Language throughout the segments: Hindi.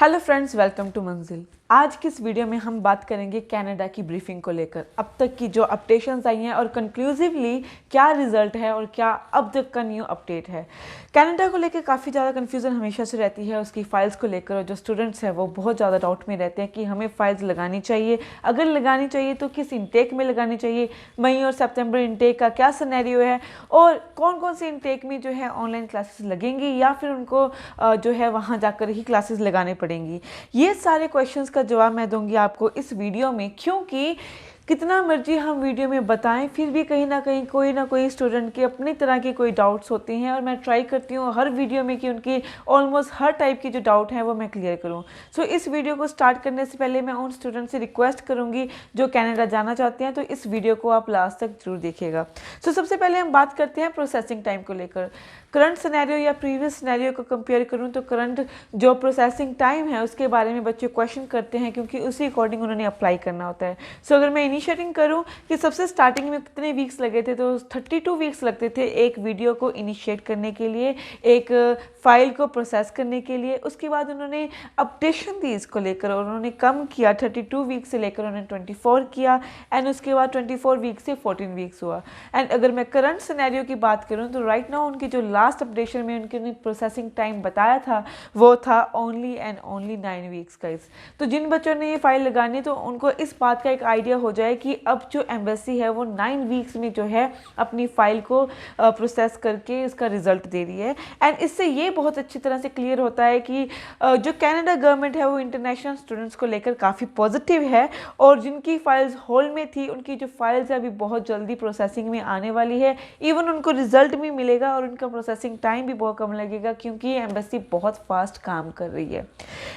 हेलो फ्रेंड्स, वेलकम टू मंजिल। आज की इस वीडियो में हम बात करेंगे कनाडा की ब्रीफिंग को लेकर, अब तक की जो अपडेशंस आई हैं और कंक्लूसिवली क्या रिजल्ट है और क्या अब तक का न्यू अपडेट है। कनाडा को लेकर काफ़ी ज़्यादा कन्फ्यूज़न हमेशा से रहती है उसकी फ़ाइल्स को लेकर, और जो स्टूडेंट्स हैं वो बहुत ज़्यादा डाउट में रहते हैं कि हमें फ़ाइल्स लगानी चाहिए, अगर लगानी चाहिए तो किस इंटेक में लगानी चाहिए, मई और सितंबर इंटेक का क्या सिनेरियो है, और कौन कौन से इंटेक में जो है ऑनलाइन क्लासेस लगेंगी या फिर उनको जो है वहाँ जाकर ही क्लासेस लगाने पड़ेंगी। ये सारे क्वेश्चंस का जवाब मैं दूंगी आपको इस वीडियो में, क्योंकि कितना मर्जी हम वीडियो में बताएं फिर भी कहीं ना कोई स्टूडेंट के अपनी तरह के कोई डाउट्स होते हैं, और मैं ट्राई करती हूँ हर वीडियो में कि उनकी ऑलमोस्ट हर टाइप की जो डाउट है वो मैं क्लियर करूँ। सो इस वीडियो को स्टार्ट करने से पहले मैं उन स्टूडेंट से रिक्वेस्ट करूँगी जो कनाडा जाना चाहते हैं, तो इस वीडियो को आप लास्ट तक जरूर देखिएगा। सो सबसे पहले हम बात करते हैं प्रोसेसिंग टाइम को लेकर। करंट सिनेरियो या प्रीवियस सिनेरियो को कंपेयर करूं तो करंट जो प्रोसेसिंग टाइम है उसके बारे में बच्चे क्वेश्चन करते हैं, क्योंकि उसी अकॉर्डिंग उन्होंने अप्लाई करना होता है। सो अगर मैं इनिशिएटिंग करूं कि सबसे स्टार्टिंग में कितने वीक्स लगे थे, तो 32 वीक्स लगते थे एक वीडियो को इनिशिएट करने के लिए, एक फाइल को प्रोसेस करने के लिए। उसके बाद उन्होंने अपडेशन दी इसको लेकर और उन्होंने कम किया, 32 वीक से लेकर उन्होंने 24 किया, एंड उसके बाद 24 वीक से 14 वीक्स हुआ। एंड अगर मैं करंट सिनेरियो की बात करूं तो राइट नाउ उनकी जो लास्ट अपडेशन में उनके प्रोसेसिंग टाइम बताया था वो था ओनली एंड ओनली 9 वीक्स का। तो जिन बच्चों ने ये फाइल लगानी तो उनको इस बात का एक आइडिया हो जाए कि अब जो एम्बेसी है वो 9 वीक्स में जो है अपनी फाइल को प्रोसेस करके इसका रिजल्ट दे रही है। एंड इससे ये बहुत अच्छी तरह से क्लियर होता है कि जो कनाडा गवर्नमेंट है वो इंटरनेशनल स्टूडेंट्स को लेकर काफ़ी पॉजिटिव है, और जिनकी फाइल्स होल्ड में थी उनकी जो फाइल्स है अभी बहुत जल्दी प्रोसेसिंग में आने वाली है। इवन उनको रिजल्ट भी मिलेगा और उनका प्रोसेसिंग टाइम भी बहुत कम लगेगा, क्योंकि एम्बेसी बहुत फास्ट काम कर रही है।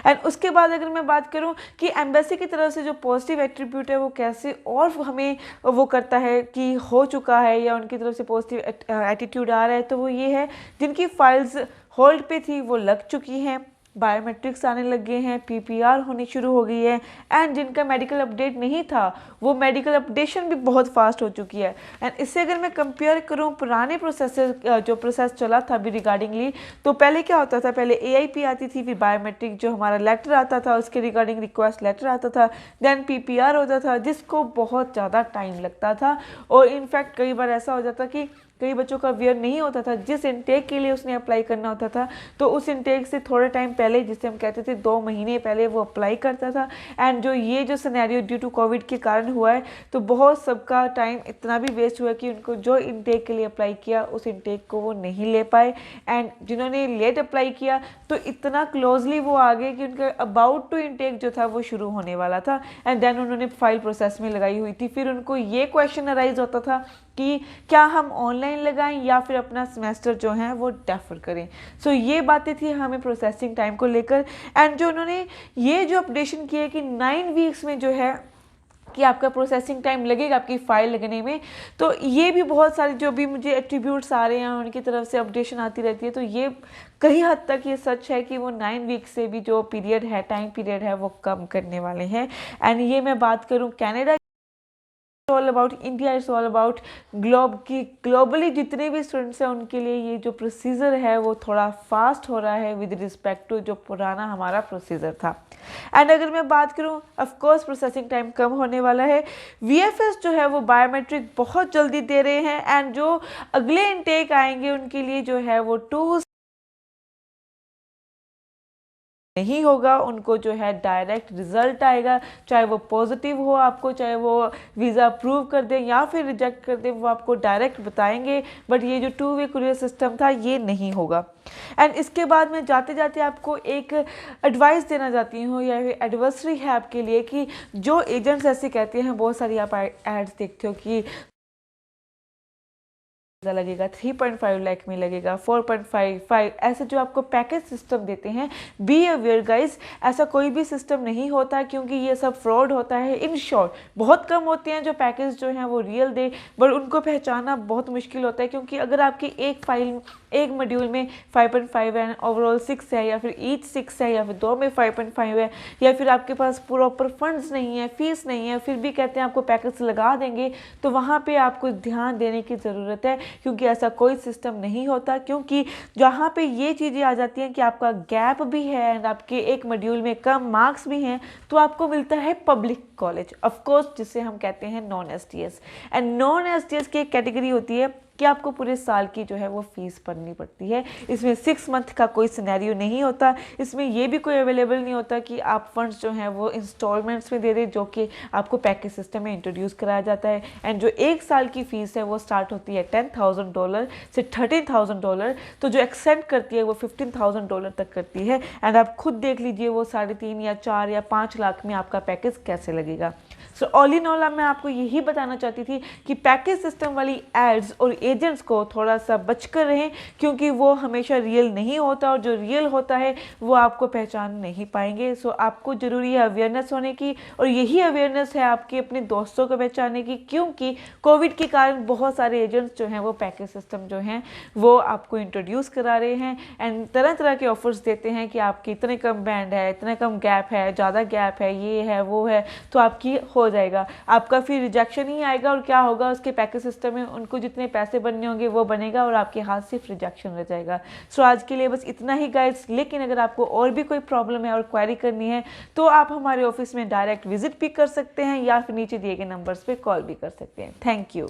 एंड उसके बाद अगर मैं बात करूं कि एम्बेसी की तरफ से जो पॉजिटिव एट्रीब्यूट है वो कैसे और हमें वो करता है कि हो चुका है या उनकी तरफ से पॉजिटिव एटीट्यूड आ रहा है, तो वो ये है जिनकी फाइल्स होल्ड पे थी वो लग चुकी हैं, बायोमेट्रिक्स आने लग गए हैं, पीपीआर होनी शुरू हो गई है, एंड जिनका मेडिकल अपडेट नहीं था वो मेडिकल अपडेशन भी बहुत फास्ट हो चुकी है। एंड इससे अगर मैं कंपेयर करूं पुराने जो प्रोसेस चला था अभी रिगार्डिंगली, तो पहले क्या होता था, पहले एआईपी आती थी, फिर बायोमेट्रिक जो हमारा लेटर आता था उसके रिगार्डिंग रिक्वेस्ट लेटर आता था, देन पीपीआर होता था, जिसको बहुत ज़्यादा टाइम लगता था, और इनफैक्ट कई बार ऐसा हो जाता कि कई बच्चों का वेयर नहीं होता था जिस इंटेक के लिए उसने अप्लाई करना होता था, तो उस इंटेक से थोड़े टाइम पहले, जिसे हम कहते थे 2 महीने पहले, वो अप्लाई करता था। एंड जो सिनेरियो ड्यू टू कोविड के कारण हुआ है, तो बहुत सबका टाइम इतना भी वेस्ट हुआ कि उनको जो इंटेक के लिए अप्लाई किया उस इंटेक को वो नहीं ले पाए, एंड जिन्होंने लेट अप्लाई किया तो इतना क्लोजली वो आ गए कि उनका अबाउट टू इंटेक जो था वो शुरू होने वाला था, एंड देन उन्होंने फाइल प्रोसेस में लगाई हुई थी। फिर उनको ये क्वेश्चन अराइज होता था कि क्या हम ऑनलाइन लगाएं या फिर अपना सेमेस्टर जो है वो डेफर करें। सो ये बातें थी हमें प्रोसेसिंग टाइम को लेकर। एंड जो उन्होंने ये जो अपडेशन किया कि 9 वीक्स में जो है कि आपका प्रोसेसिंग टाइम लगेगा आपकी फाइल लगने में, तो ये भी बहुत सारे जो भी मुझे एट्रीब्यूट्स आ रहे हैं उनकी तरफ से अपडेशन आती रहती है, तो ये कई हद तक ये सच है कि वो 9 वीक से भी जो पीरियड है, टाइम पीरियड है, वो कम करने वाले हैं। एंड ये मैं बात करूँ Canada, all about India, it's all about globally जितने भी स्टूडेंट्स हैं उनके लिए ये जो प्रोसीजर है वो थोड़ा फास्ट हो रहा है विद रिस्पेक्ट टू जो पुराना हमारा प्रोसीजर था। एंड अगर मैं बात करूं, ऑफ कोर्स प्रोसेसिंग टाइम कम होने वाला है। वीएफएस जो है वो बायोमेट्रिक बहुत जल्दी दे रहे हैं, एंड जो अगले इनटेक आएंगे उनके लिए जो है वो 2 नहीं होगा, उनको जो है डायरेक्ट रिजल्ट आएगा, चाहे वो पॉजिटिव हो आपको, चाहे वो वीज़ा अप्रूव कर दें या फिर रिजेक्ट कर दें, वो आपको डायरेक्ट बताएंगे। बट ये जो 2 वे कुरियर सिस्टम था ये नहीं होगा। एंड इसके बाद मैं जाते जाते आपको एक एडवाइस देना चाहती हूँ, या फिर एडवर्सरी है आपके लिए, कि जो एजेंट्स ऐसे कहते हैं, बहुत सारी आप एड्स देखते हो कि लगेगा 3.5 लाख में लगेगा 4.55, ऐसे जो आपको पैकेज सिस्टम देते हैं, बी अवेयर गाइस, ऐसा कोई भी सिस्टम नहीं होता, क्योंकि ये सब फ्रॉड होता है। इन शॉर्ट बहुत कम होते हैं जो पैकेज जो हैं वो रियल दे, बट उनको पहचाना बहुत मुश्किल होता है, क्योंकि अगर आपकी एक फाइल एक मॉड्यूल में 5.5 है, ओवरऑल 6 है, या फिर ईच 6 है, या फिर 2 में 5.5 है, या फिर आपके पास प्रॉपर फंड्स नहीं है, फीस नहीं है, फिर भी कहते हैं आपको पैकेज लगा देंगे, तो वहाँ पे आपको ध्यान देने की ज़रूरत है क्योंकि ऐसा कोई सिस्टम नहीं होता, क्योंकि जहाँ पे ये चीज़ें आ जाती हैं कि आपका गैप भी है एंड आपके एक मॉड्यूल में कम मार्क्स भी हैं, तो आपको मिलता है पब्लिक कॉलेज, ऑफ कोर्स, जिसे हम कहते हैं non STS. And non STS की एक कैटेगरी होती है कि आपको पूरे साल की जो है वो फीस भरनी पड़ती है। इसमें 6 मंथ का कोई सिनेरियो नहीं होता। इसमें ये भी कोई अवेलेबल नहीं होता कि आप फंड्स जो हैं वो इंस्टॉलमेंट्स में दे दें, जो कि आपको पैकेज सिस्टम में इंट्रोड्यूस कराया जाता है। एंड जो 1 साल की फ़ीस है वो स्टार्ट होती है $10,000 से $13,000, तो जो एक्सटेंड करती है वो $15,000 तक करती है। एंड आप खुद देख लीजिए वो 3.5 या 4 या 5 लाख में आपका पैकेज कैसे लगेगा। सो ऑल इन ऑल मैं आपको यही बताना चाहती थी कि पैकेज सिस्टम वाली एड्स और एजेंट्स को थोड़ा सा बचकर रहें, क्योंकि वो हमेशा रियल नहीं होता और जो रियल होता है वो आपको पहचान नहीं पाएंगे। सो आपको ज़रूरी है अवेयरनेस होने की, और यही अवेयरनेस है आपके अपने दोस्तों को पहचानने की, क्योंकि कोविड के कारण बहुत सारे एजेंट्स जो हैं वो पैकेज सिस्टम जो हैं वो आपको इंट्रोड्यूस करा रहे हैं एंड तरह तरह के ऑफर्स देते हैं कि आपकी इतने कम बैंड है, इतना कम गैप है, ज़्यादा गैप है, ये है वो है, तो आपकी हो जाएगा। आपका फिर रिजेक्शन ही आएगा, और क्या होगा, उसके पैकेज सिस्टम में उनको जितने पैसे बनने होंगे वो बनेगा और आपके हाथ सिर्फ रिजेक्शन रह जाएगा। सो आज के लिए बस इतना ही गाइड्स। लेकिन अगर आपको और भी कोई प्रॉब्लम है और क्वेरी करनी है तो आप हमारे ऑफिस में डायरेक्ट विजिट भी कर सकते हैं या फिर नीचे दिए गए नंबर्स पे कॉल भी कर सकते हैं। Thank you.